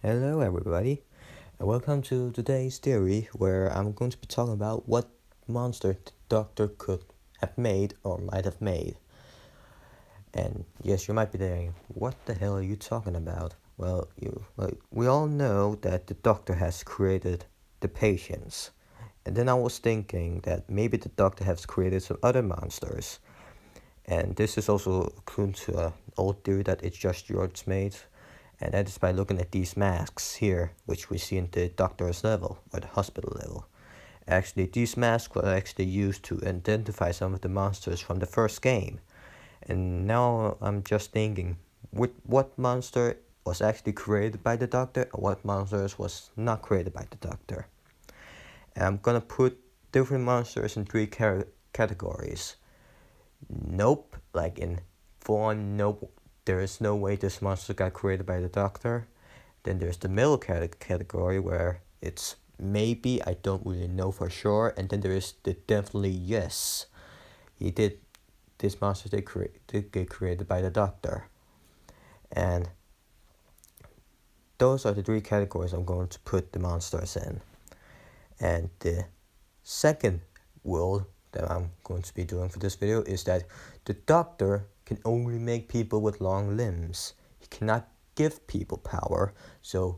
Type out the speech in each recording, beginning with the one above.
Hello, everybody, and welcome to today's theory where I'm going to be talking about what monster the Doctor could have made or might have made. And yes, you might be thinking, what the hell are you talking about? Well, we all know that the Doctor has created the patients. And then I was thinking that maybe the Doctor has created some other monsters. And this is also clue to an old theory that it's just George made. And that is by looking at these masks here, which we see in the doctor's level, or the hospital level. Actually, these masks were actually used to identify some of the monsters from the first game. And now I'm just thinking, what monster was actually created by the Doctor, and what monsters was not created by the Doctor. And I'm gonna put different monsters in three categories. Nope, like in full-on nope, there is no way this monster got created by the Doctor. Then there's the middle category where it's maybe, I don't really know for sure. And then there is the definitely yes, this monster did get created by the Doctor. And those are the three categories I'm going to put the monsters in. And the second rule that I'm going to be doing for this video is that the Doctor can only make people with long limbs. He cannot give people power. So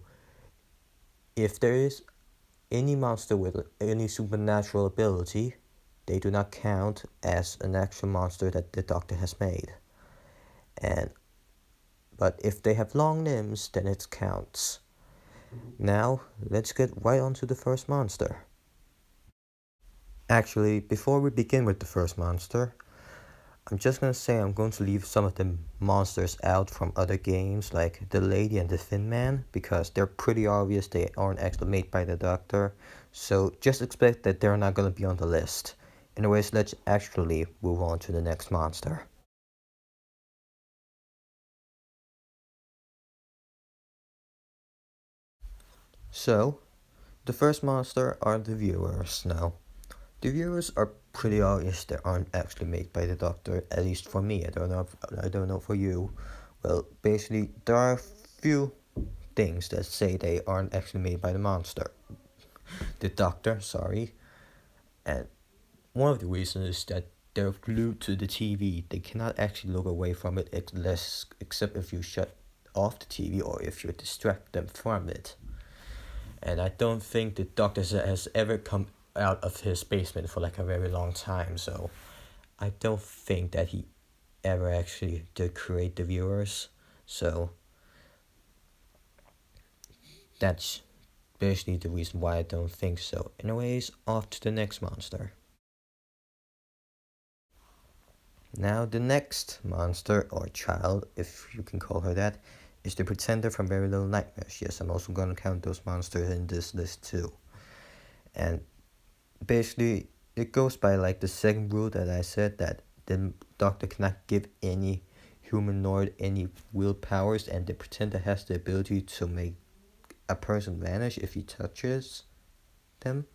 if there is any monster with any supernatural ability, they do not count as an actual monster that the Doctor has made. But if they have long limbs, then it counts. Now, let's get right on to the first monster. Actually, before we begin with the first monster, I'm just gonna say I'm going to leave some of the monsters out from other games, like the Lady and the Thin Man, because they're pretty obvious they aren't actually made by the Doctor, so just expect that they're not gonna be on the list. Anyways, let's actually move on to the next monster. So, the first monster are the viewers now. The viewers are pretty obvious they aren't actually made by the Doctor, at least for me. I don't know for you. Well, basically, there are a few things that say they aren't actually made by the Doctor, sorry. And one of the reasons is that they're glued to the TV. They cannot actually look away from it except if you shut off the TV or if you distract them from it. And I don't think the Doctor has ever come out of his basement for like a very long time, so I don't think that he ever actually did create the viewers. So that's basically the reason why I don't think so. Anyways, off to the next monster. Now the next monster, or child, if you can call her that, is the Pretender from Very Little Nightmares. Yes, I'm also gonna count those monsters in this list too. And basically, it goes by like the second rule that I said, that the Doctor cannot give any humanoid any will powers, and the Pretender has the ability to make a person vanish if he touches them.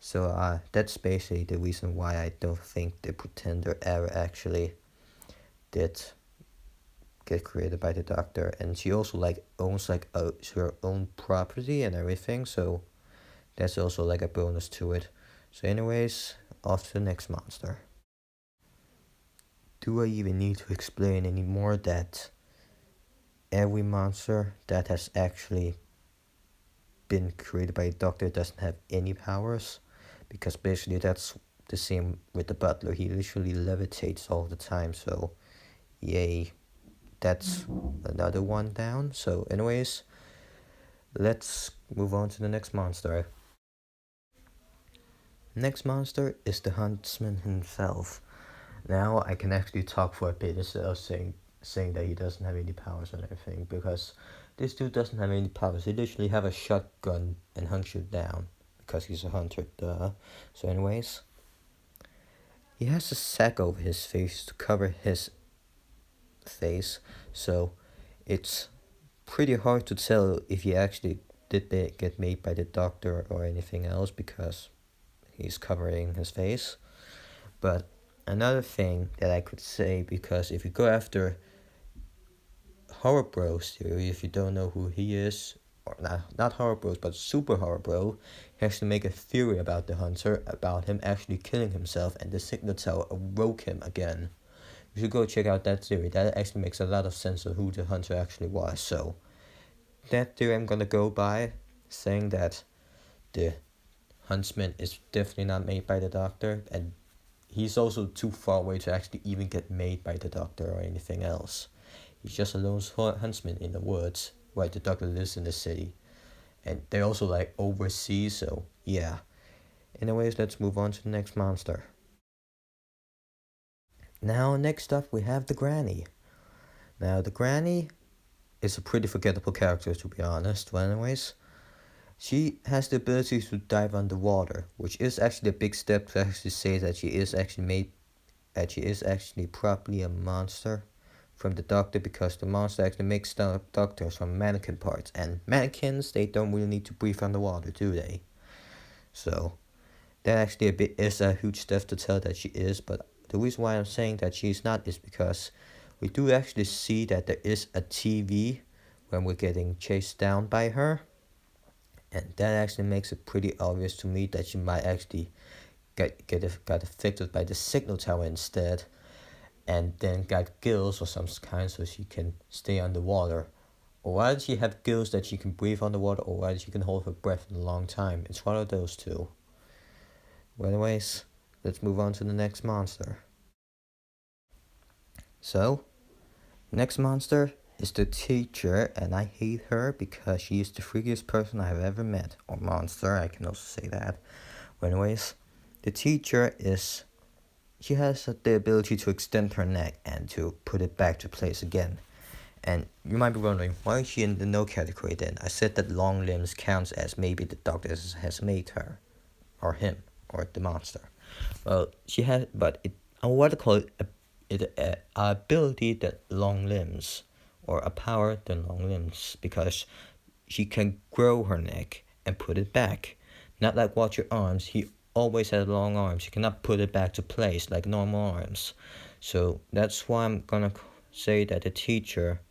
So that's basically the reason why I don't think the Pretender ever actually did get created by the Doctor. And she also like owns like her own property and everything, so that's also like a bonus to it. So anyways, off to the next monster. Do I even need to explain anymore that every monster that has actually been created by a Doctor doesn't have any powers? Because basically that's the same with the Butler. He literally levitates all the time, so yay, that's another one down. So anyways, let's move on to the next monster. Next monster is the Huntsman himself. Now I can actually talk for a bit instead of saying that he doesn't have any powers or anything, because this dude doesn't have any powers. He literally have a shotgun and hunts you down because he's a hunter, duh. So anyways, he has a sack over his face to cover his face, so it's pretty hard to tell if he actually did get made by the Doctor or anything else, because he's covering his face. But another thing that I could say, because if you go after Horror Bros theory, if you don't know who he is, or not horror bros, but super horror bro. He actually make a theory about the hunter, about him actually killing himself, and the signal tower awoke him again. You should go check out that theory. That actually makes a lot of sense of who the hunter actually was. So that theory I'm gonna go by, saying that the Huntsman is definitely not made by the Doctor, and he's also too far away to actually even get made by the Doctor or anything else. He's just a lone huntsman in the woods, while the Doctor lives in the city. And they also like overseas, so yeah. Anyways, let's move on to the next monster. Now, next up, we have the Granny. Now, the Granny is a pretty forgettable character, to be honest, but anyways. She has the ability to dive underwater, which is actually a big step to actually say that she is actually probably a monster from the Doctor, because the monster actually makes the doctors from mannequin parts, and mannequins, they don't really need to breathe underwater, do they? So that actually is a huge step to tell that she is, but the reason why I'm saying that she's not is because we do actually see that there is a TV when we're getting chased down by her, and that actually makes it pretty obvious to me that she might actually got affected by the signal tower instead, and then got gills or some kind so she can stay underwater. Or why does she have gills that she can breathe underwater, or why does she can hold her breath for a long time? It's one of those two. Well, anyways, let's move on to the next monster. So, next monster is the teacher, and I hate her because she is the freakiest person I have ever met. Or monster, I can also say that. But anyways, the teacher is... she has the ability to extend her neck and to put it back to place again. And you might be wondering, why is she in the no category then? I said that long limbs counts as maybe the Doctor has made her. Or him. Or the monster. Well, she has... but it... I want to call it a ability that long limbs, or a power than long limbs, because she can grow her neck and put it back. Not like Watcher arms, he always had long arms. He cannot put it back to place like normal arms. So that's why I'm gonna say that the teacher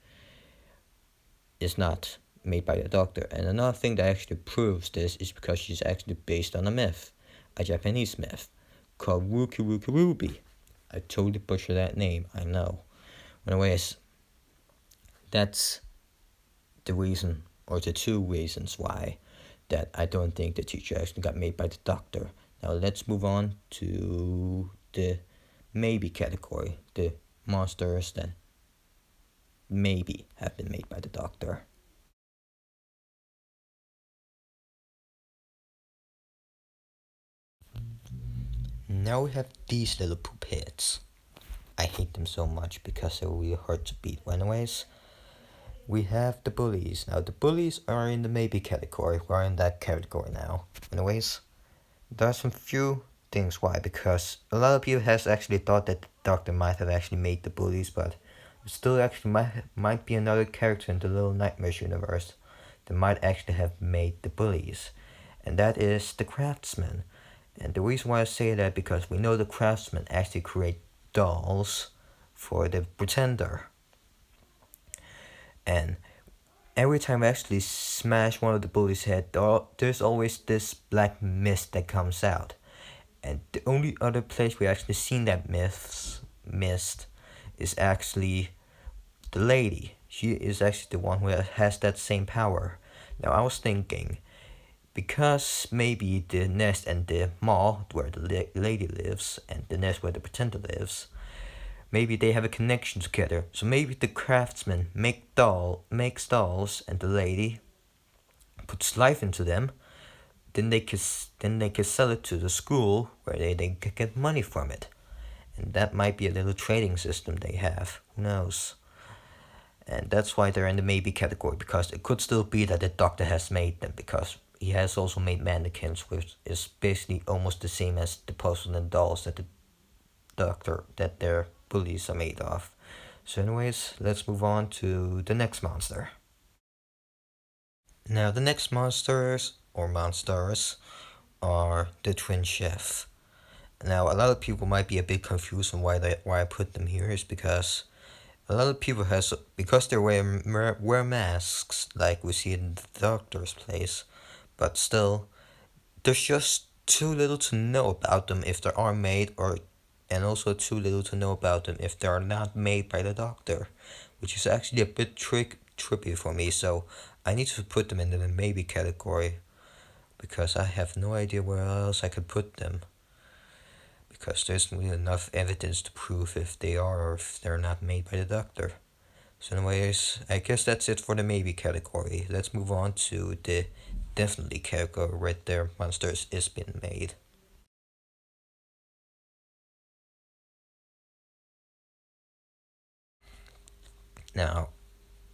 is not made by the Doctor. And another thing that actually proves this is because she's actually based on a myth, a Japanese myth, called Ruki Ruki Ruby. I totally butchered that name, I know. Anyways, that's the reason, or the two reasons why, that I don't think the teacher actually got made by the Doctor. Now let's move on to the maybe category, the monsters that maybe have been made by the Doctor. Now we have these little poop heads. I hate them so much because they're really hard to beat. Anyways, we have the Bullies. Now the Bullies are in the maybe category. We're in that category now. Anyways, there are some few things why, because a lot of people has actually thought that the Doctor might have actually made the Bullies, but it still actually might be another character in the Little Nightmares universe that might actually have made the Bullies, and that is the Craftsman. And the reason why I say that, because we know the Craftsman actually create dolls for the Pretender, and every time I actually smash one of the Bullies' head, there's always this black mist that comes out. And the only other place we actually seen that mist is actually the lady. She is actually the one who has that same power. Now I was thinking, because maybe the nest and the mall where the lady lives, and the nest where the Pretender lives, maybe they have a connection together. So maybe the Craftsman makes dolls, and the lady puts life into them. Then they can sell it to the school where they can get money from it, and that might be a little trading system they have. Who knows? And that's why they're in the maybe category, because it could still be that the Doctor has made them, because he has also made mannequins, which is basically almost the same as the porcelain dolls that the Doctor, that their Bullies are made of. So anyways, let's move on to the next monster. Now the next monsters are the Twin Chef. Now a lot of people might be a bit confused on why I put them here, is because A lot of people has because they wear masks like we see in the doctor's place, but still there's just too little to know about them if they are made or and also too little to know about them if they are not made by the doctor, which is actually a bit trippy for me. So I need to put them in the maybe category because I have no idea where else I could put them because there's really enough evidence to prove if they are or if they're not made by the doctor. So anyways, I guess that's it for the maybe category. Let's move on to the definitely category where their monsters is been made. Now,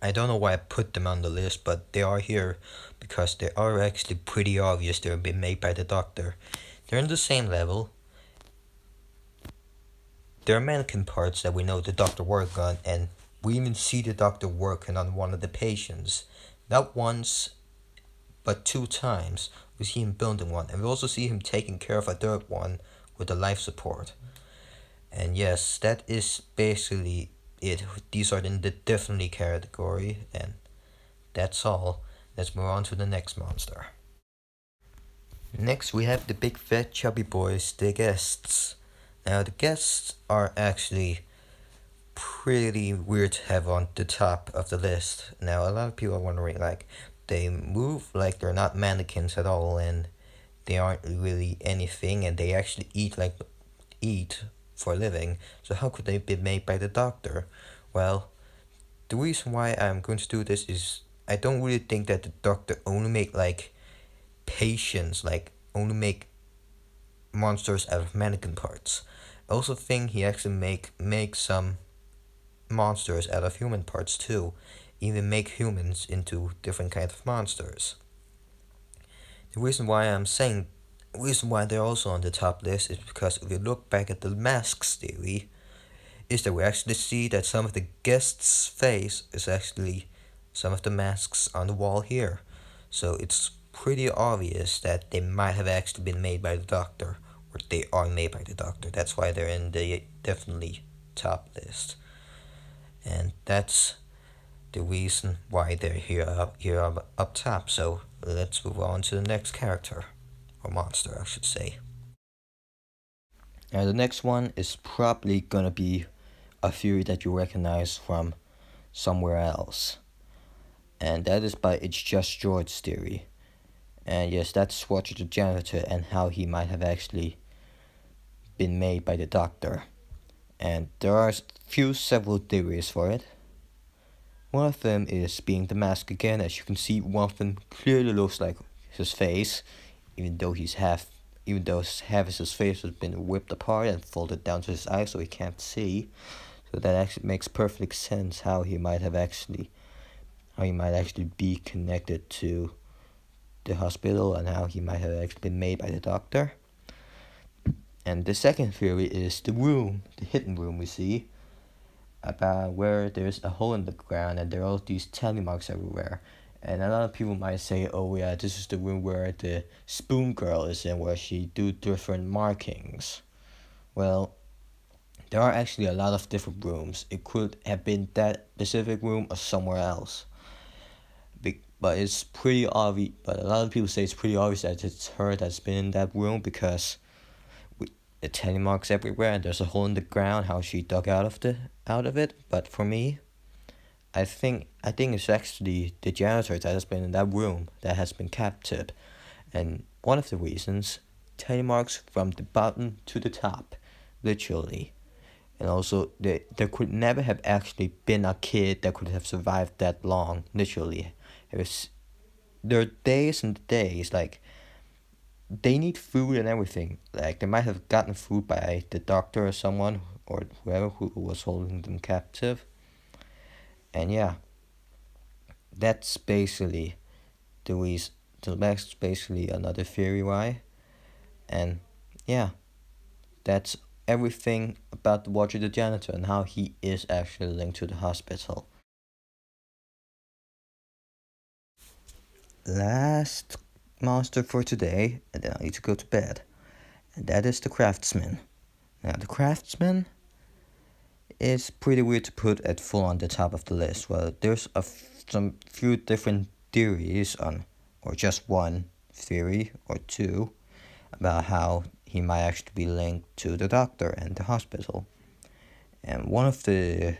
I don't know why I put them on the list, but they are here because they are actually pretty obvious they've been made by the doctor. They're in the same level. There are mannequin parts that we know the doctor worked on, and we even see the doctor working on one of the patients. Not once, but two times. We see him building one, and we also see him taking care of a third one with the life support. And yes, that is basically it. These are in the definitely category, and that's all. Let's move on to the next monster. Next, we have the big fat chubby boys, the guests. Now, the guests are actually pretty weird to have on the top of the list. Now, a lot of people are wondering, like, they move like they're not mannequins at all, and they aren't really anything, and they actually eat for a living. So how could they be made by the doctor? Well, the reason why I'm going to do this is I don't really think that the doctor only make like patients, like only make monsters out of mannequin parts. I also think he actually make some monsters out of human parts too, even make humans into different kind of monsters. The reason why I'm saying the reason why they're also on the top list is because if you look back at the masks theory, is that we actually see that some of the guests' face is actually some of the masks on the wall here. So it's pretty obvious that they might have actually been made by the doctor, or they are made by the doctor. That's why they're in the definitely top list. And that's the reason why they're up top. So let's move on to the next character, or monster, I should say. Now, the next one is probably gonna be a theory that you recognize from somewhere else, and that is by It's Just George's theory. And yes, that's Roger the janitor and how he might have actually been made by the doctor. And there are several theories for it. One of them is being the mask again. As you can see, one of them clearly looks like his face, even though half of his face has been whipped apart and folded down to his eyes so he can't see. So that actually makes perfect sense how he might actually be connected to the hospital and how he might have actually been made by the doctor. And the second theory is the hidden room we see, about where there's a hole in the ground and there are all these tally marks everywhere. And a lot of people might say, oh yeah, this is the room where the spoon girl is in, where she do different markings. Well, there are actually a lot of different rooms. It could have been that specific room or somewhere else. But it's pretty obvious. But a lot of people say it's pretty obvious that it's her that's been in that room because the tally marks everywhere and there's a hole in the ground. How she dug out of it. But for me, I think it's actually the janitor that has been in that room that has been captured, and one of the reasons, tally marks from the bottom to the top, literally. And also, there could never have actually been a kid that could have survived that long, literally. There are days and days, like, they need food and everything. Like, they might have gotten food by the doctor or someone, or whoever who was holding them captive. And yeah, that's basically the reason. So that's basically another theory why. And yeah, that's everything about Roger the janitor and how he is actually linked to the hospital. Last monster for today, and then I need to go to bed. And that is the Craftsman. Now, the Craftsman It's pretty weird to put it full on the top of the list. Well, there's some few different theories on, or just one theory or two, about how he might actually be linked to the doctor and the hospital. And one of the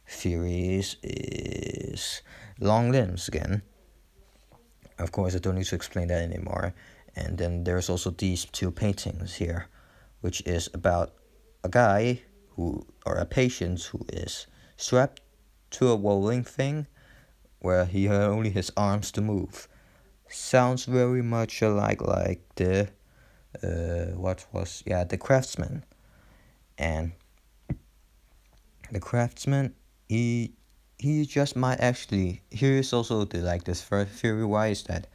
theories is long limbs again. Of course, I don't need to explain that anymore. And then there's also these two paintings here, which is about a guy or a patient who is strapped to a rolling thing where he only his arms to move. Sounds very much like the the Craftsman. And the Craftsman, he just might actually. Here is also this first theory. Why is that?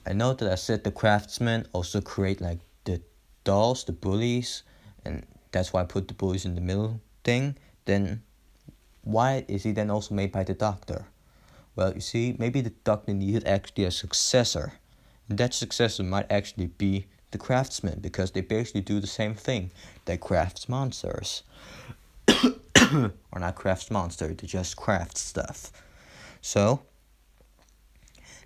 I know that I said the Craftsman also create the dolls, the Bullies, and that's why I put the Bullies in the middle thing. Then why is he then also made by the Doctor? Well, you see, maybe the Doctor needed actually a successor. And that successor might actually be the Craftsman, because they basically do the same thing. They crafts monsters. Or not crafts monster, they just craft stuff. So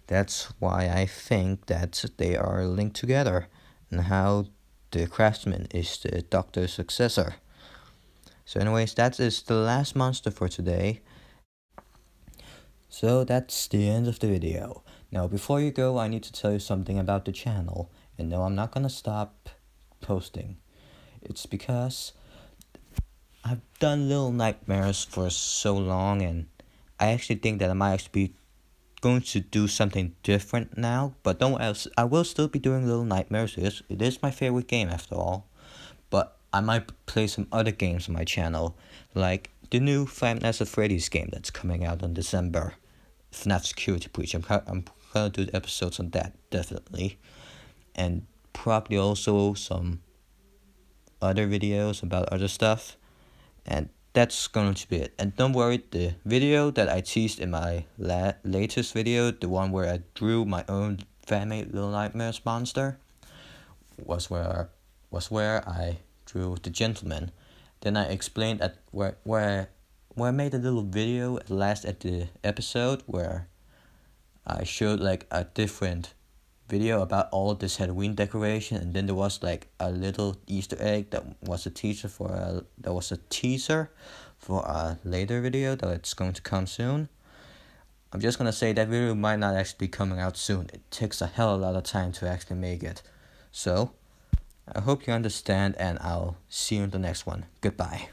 that's why I think that they are linked together, and how the Craftsman is the Doctor's successor. So anyways, that is the last monster for today. So that's the end of the video. Now before you go, I need to tell you something about the channel. And no, I'm not gonna stop posting. It's because I've done Little Nightmares for so long, and I actually think that I might actually be going to do something different now. But don't worry, I will still be doing Little Nightmares. It is my favorite game after all. But I might play some other games on my channel, like the new Five Nights at Freddy's game that's coming out in December, FNAF Security Breach. I'm gonna do episodes on that, definitely. And probably also some other videos about other stuff. And that's going to be it. And don't worry, the video that I teased in my latest video, the one where I drew my own fan-made Little Nightmares monster, was where I drew the gentleman. Then I explained at where I made a little video at the episode where I showed a different video about all this Halloween decoration, and then there was a little Easter egg that was a teaser for a later video that's going to come soon. I'm just gonna say that video might not actually be coming out soon. It takes a hell of a lot of time to actually make it. So I hope you understand, and I'll see you in the next one. Goodbye.